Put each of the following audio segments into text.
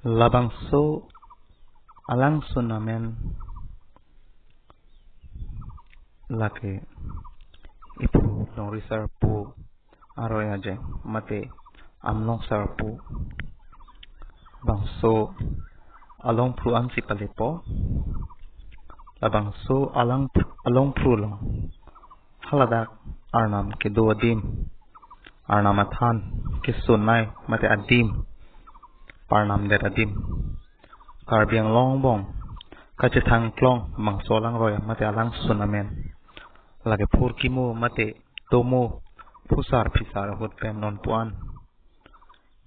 labangso alang sunamen lake ipu long risar pu aroya je mate amlong sarpu bangso along pru an sipalepo labangso along pru long haladak arnam ke do adim arnam athan ke sunai mate adim parnam der adim karbiang long bong kacethang klong mangso lang roya mate alang sunamen lage phur kimu mate tomo pusar pisar hot pen non puan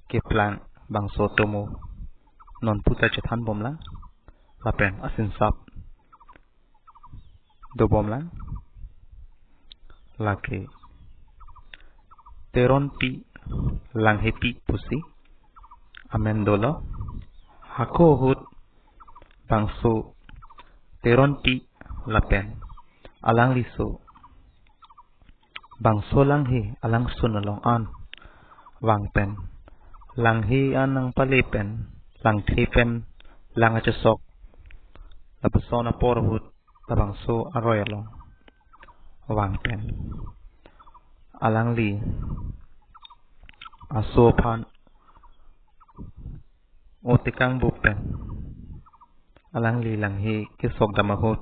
ke plan bangso tomo non puta chethan bomla lapen asin sap do bomla lake teron pi lang hepi pusi amendolo hako hut bangso teron pi lapen alang liso bangso lang he alang sunalong an wang pen lang he anang palipen lang thipen lang achasok lapasona porhut tabangso aroyalong wang pen alang li asopan otikang bupen alang li lang he kisok damahut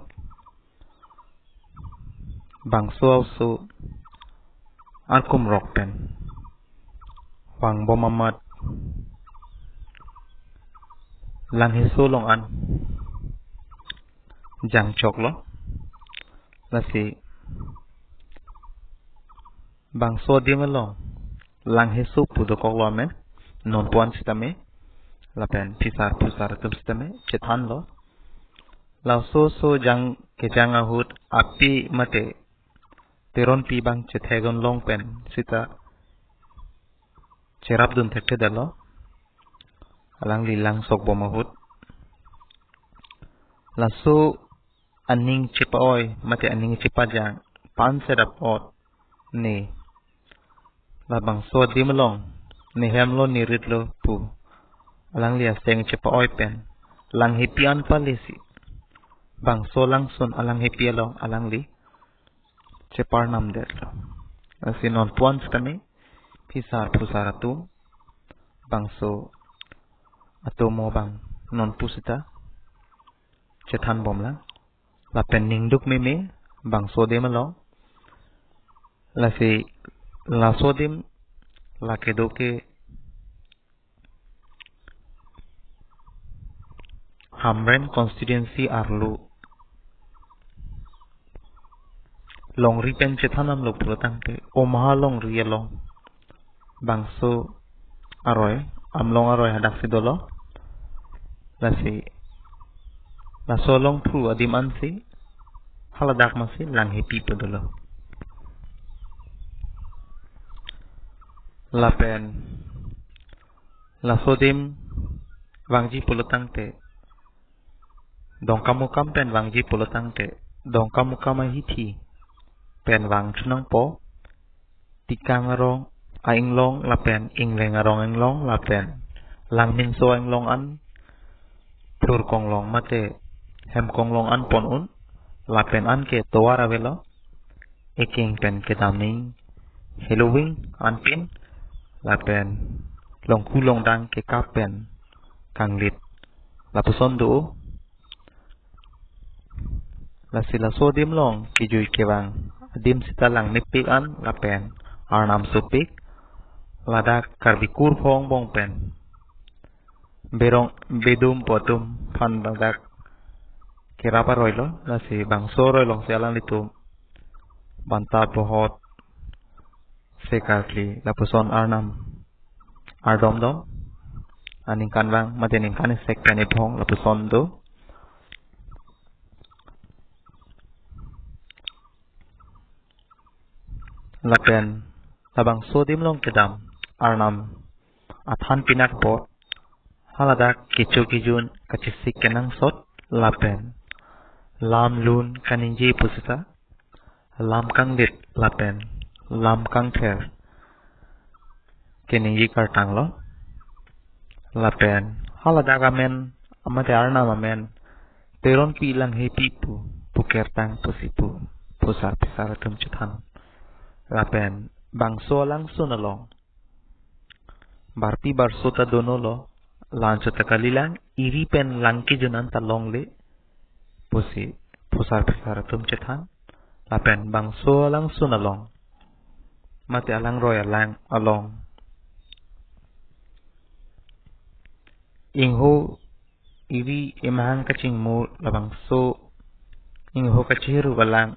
bangso auso arkum rokpen wang bomamat lang he solong an jang choklo lasi bangso dimelong lang he su pudokok lo men non puan sitame lapen pisar pusar tum sitame chethan lo lau so jang ke jang ahut api mate teron pi bang chethegon long pen sita cerap dun thekte dalo alang lilang sok bomahut laso aning chipaoy mate aning chipajang pan sedap ot ne labang so dimlong ne hemlo ni ritlo pu alang lia seng chipaoy pen lang hipian palisi bang so lang sun alang hipialo alang li chepar nam derlo asinon puan stame pisar pusar atu bangso atomo bang non pusita chethan bomla lapen ningduk meme bangso demalo lasi lasodim lakedoke Hamren constituency arlu long ripen chethanam lo protangte omha long rielong bangso aroy amlong aroy hadak sidolo lasi lasolong pru adiman si haladak masi lang hepi podolo lapen lasodim wangji polotangte dongkamukam pen wangji polotangte dongkamukama hithi pen wang chunang po tikang arong ainglong lapen ingleng arong inglong lapen lang minso inglong an plur konglong mate hem konglong an pon un lapen an ke towara velo eking pen ke damning halloween an pin lapen long kulong dang ke kapen kanglit lapuson do lasila sodim long kijui kewang adim sitalang nipik an lapen arnam supik ladak karbikur phong bong pen berong bedum potum pan ladak kirapa roilo lasi bangso roilong sialang litum banta pohot sekali lapuson arnam ardom dom aning kanwang madening kanis sekpen ipong lapuson do lapen labang sodim long kedam arnam athan pinak pot haladak kichu kijun kachisik kenang sot lapen lam lun kaninji pusita lam kang dit lapen lam kang ther keninji kartang lo lapen Haladak amen amate arnam amen teron pi lang he pipu pukertang pusipu pusar pisar tum chithan lapen bangso lang sunalong barpi barsota donolo lancho takalilang iri pen langki junan talong le pusi pusar pisar tum chithan lapen bangso lang sunalong mate alang roy alang along ingho iri imahang kaching mo labang so ingho kachiru walang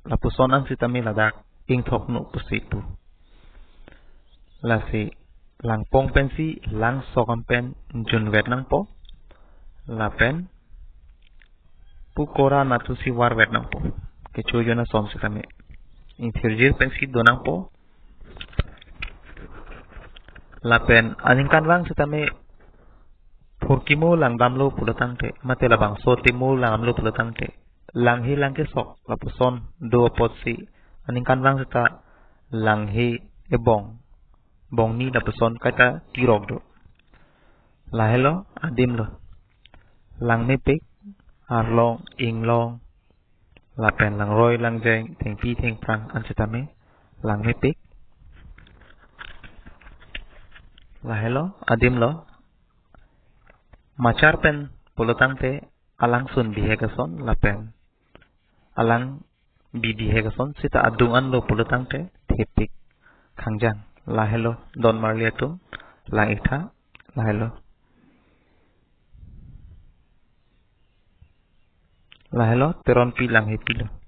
lapuson ang sitami ladak ing thok no pusipu lasi lang pong pensi lang sokam pen jun wet nang po lapen pukora natu si war wet nang po kecuyo na som sitami ing thirjir pensi donang po lapen aningkan lang sitami Purkimu lang damlo pulatang te mate labang sotimu lang amlo pulatang te lang hi lang ke sok lapuson do potsi aningkan lang sita lang hi ebong bong ni lapuson kata tirog do lahelo adim lo lang me pik arlong inglong lapen lang roy lang jeng teng pi teng prang ansitame lang me pik lahelo adim lo Macar pen pulatang te alang sun bihegason lapen alang bibihegason sita adungan lo pulatang te tepik kangjang lahelo don marliatum lang ikha lahelo teron pi lang hepilo